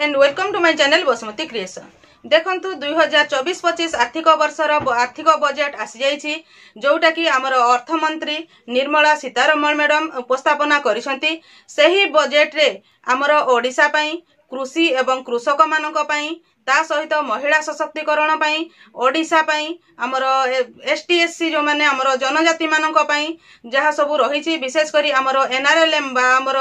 and welcome to my channel Basmati Creation। देखंतु 2024-25 आर्थिक वर्षर आर्थिक बजेट आसी जाइछि जोटा कि आमर अर्थमंत्री निर्मला सीतारमण मैडम उपस्थापना करिसंती। सेही बजेट रे आमर ओडिशा पई कृषि एवं कृषक मानक पई ता सहित महिला सशक्तिकरण पई ओडिशा पई आमर एसटी एससी जो माने आमर जनजाति मानक पई जहा सब रहिछि विशेष करी आमर एनआरएलएम बा आमर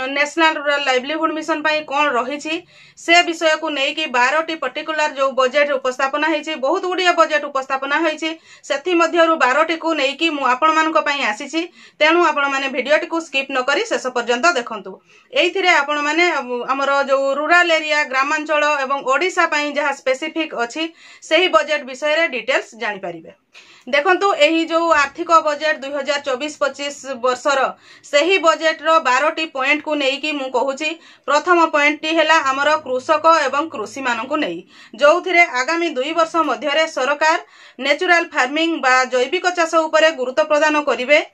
नेशनल रूरल लाइवलीहुड मिशन पई कोन रहिछि से विषय को नै कि 12टी पर्टिकुलर जो बजेट उपस्थापना हेछि बहुत गुडिया बजेट उपस्थापना हेछि सेथि मध्यरु 12टी को नै कि मु आपण मानक पई आसीछि। तेनु आपण माने भिडियोटी को स्किप न करी शेष पर्यंत देखंतु। एइथिरे आपण माने आमर जो रूरल एरिया ग्रामांचल एवं ओडिशा पई जहा स्पेसिफिक अछि सेही बजेट विषय रे डिटेल्स जानि परिबे। देखंतु एही जो आर्थिक बजेट 2024-25 वर्षर सेही बजेट रो 12टी पॉइंट को नै कि मु कहूची। प्रथम पॉइंट टी हेला हमर कृषक एवं कृषि मानन को नै जोथिरे आगामी 2 वर्ष मध्य रे सरकार नेचुरल फार्मिंग बा जैविक चाष उपरे गुरुत्व प्रदान करिवे।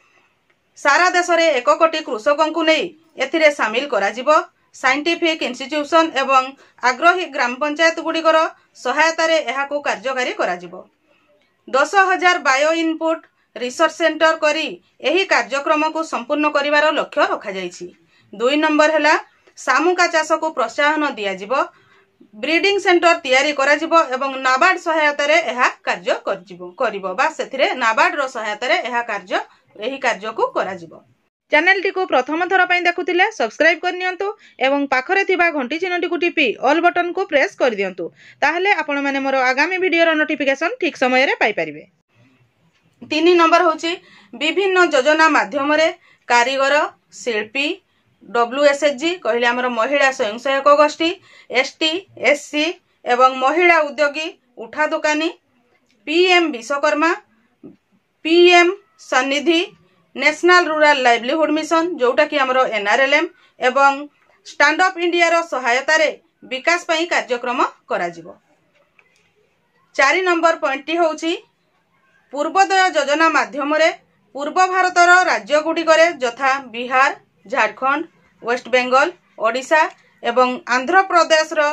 सारा देश रे 1 कोटी कृषकन को नै एथिरे शामिल करा जिवो। साइंटिफिक इंस्टीट्यूशन एवं आग्रही ग्राम पंचायत गुड़िकर सहायता रे एहाको कार्यकारी करा जिवो। 10,000 बायो इनपुट रिसर्च सेंटर करी एही कार्यक्रम को संपूर्ण करिवार लक्ष्य रखा जाइछि। 2 नंबर हैला सामुका चाष को प्रोत्साहन दिया जिवो। ब्रीडिंग सेंटर तैयारी करा जिवो एवं नाबार्ड सहायता रे एहा कार्य करिवो बा सेथिरे नाबार्ड रो सहायता रे एही कार्य को करा जिवो। चैनल टी को प्रथम थर पई देखुथिले सब्सक्राइब कर नियंतु एवं पाखरे थिबा घंटी चिन्हटी को टिपी ऑल बटन को प्रेस कर दियंतु ताहले आपण माने मोर आगामी वीडियो रो नोटिफिकेशन ठीक समय रे पाई परिबे। 3 नंबर होची विभिन्न योजना माध्यम रे कारीगर शिल्पी WSHG कहले हमर महिला स्वयं सहायक गोष्ठी ST SC एवं महिला उद्योगी उठा दुकानी PM Vishwakarma PM Svanidhi national rural livelihood mission जोटा कि हमरो NRLM एवं स्टैंड अप इंडिया रो सहायता रे विकास पई कार्यक्रम करा जिवो। 4 नंबर पॉइंट टी होची पूर्वोदय योजना माध्यम रे पूर्व भारत रो राज्य गुडी करे जथा बिहार झारखंड वेस्ट बेंगल ओडिशा एवं आंध्र प्रदेश रो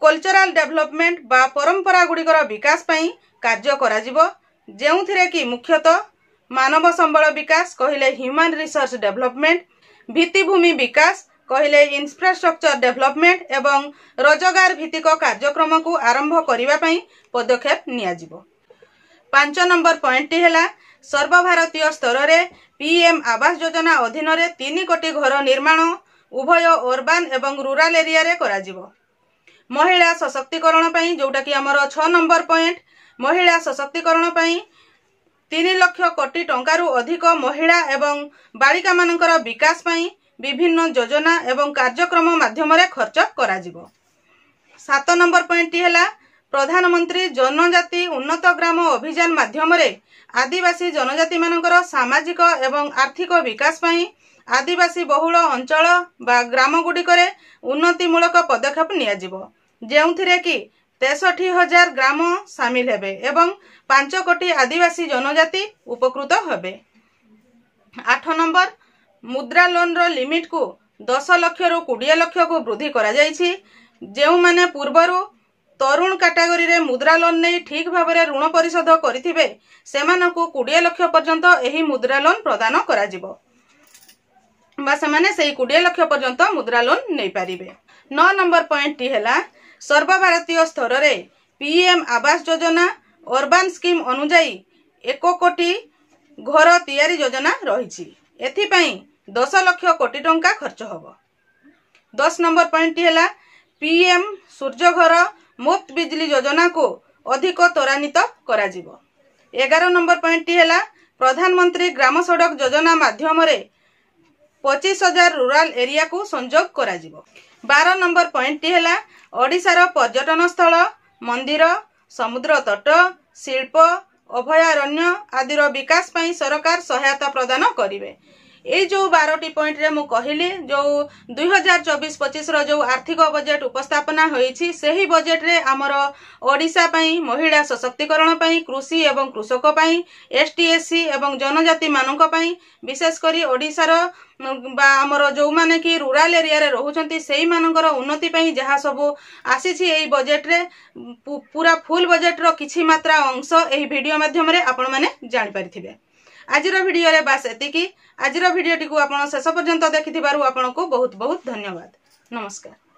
कल्चरल डेवलपमेंट बा परंपरा गुडी कर विकास पई कार्य करा जिवो। जेउथिरे कि मुख्यतः मानव संबल विकास कहले ह्यूमन रिसोर्स डेवलपमेंट भित्तिभूमि विकास कहले इंफ्रास्ट्रक्चर डेवलपमेंट एवं रोजगार भित्तिक कार्यक्रम को आरंभ करिवा पई पदक्षेप निया जिवो। 5 नंबर पॉइंट हेला सर्वभारतीय स्तर रे PM आवास योजना अधीन रे 3 कोटी घर निर्माण उभय अर्बन एवं रूरल एरिया रे करा जिवो। महिला सशक्तिकरण पई जोटा कि हमर 6 नंबर पॉइंट महिला सशक्तिकरण पई 3 लाख कोटी टंकारु अधिक महिला एवं बालिका मानकर विकास पई विभिन्न योजना एवं कार्यक्रम माध्यम रे खर्च करा जिवो। 7 नंबर पॉइंट हेला प्रधानमंत्री जनजाति उन्नत ग्राम अभियान माध्यम रे आदिवासी जनजाति मानकर सामाजिक एवं आर्थिक विकास पई आदिवासी बहुल अंचल बा ग्राम गुडी करे उन्नतिमूलक पदक्षेप निया जिवो जेउथिरे कि 63,000 ग्राम शामिल हेबे एवं 5 कोटी आदिवासी जनजाति उपकृत हेबे। 8 नंबर मुद्रा लोन रो लिमिट को 10 लाख रु 20 लाख को वृद्धि करा जाइछि। जेउ माने पूर्वरु तरुण कैटेगरी रे मुद्रा लोन नै ठीक भाव रे ऋण परिशोध करिथिबे सेमानकु 20 लाख पर्यंत एही मुद्रा लोन प्रदान करा जिवो बा सेमाने सेही 20 लाख पर्यंत मुद्रा लोन नै पारिबे। 9 नंबर पॉइंट टी हेला सर्वभारतीय स्तर रे PM Awas Yojana urban scheme अनुजाई 1 कोटी घर तैयारी योजना रहिछि। एथि पई 10 लाख कोटी टंका खर्च होबो। 10 नंबर पॉइंट हेला PM सूर्य घर मुफ्त बिजली योजना को अधिक त्वरान्वित करा जिवो। 11 नंबर पॉइंट हेला प्रधानमंत्री ग्राम सड़क योजना माध्यम रे 25,000 रूरल एरिया को संजोग करा जिवो। 12 नंबर पॉइंट हेला ओडिशा रो पर्यटन स्थल मंदिर समुद्र तट शिल्प अभयारण्य आदि रो विकास पई सरकार सहायता प्रदान करिवे। এই जो 12टी पॉइंट रे मु कहली जो 2024-25 रो जो आर्थिक बजेट उपस्थापना होईछि सेही बजेट रे हमर ओडिसा पई महिला सशक्तिकरण पई कृषि एवं कृषक पई एसटी-एससी एवं जनजाति मानक पई विशेष करी ओडिसा रो बा हमर जो माने कि रूरल एरिया रे रहउचंती सेही मानकर उन्नति पई जहा सब आसीछि एई बजेट रे पूरा फुल बजेट रो किछि मात्रा अंश एही वीडियो माध्यम रे आपण माने जानि परिथिबे। आजिर वीडियो रे बास एतिकी। आजिर वीडियो टी को आपण शेष पर्यंत देखिथिबारु आपनको बहुत बहुत धन्यवाद। नमस्कार।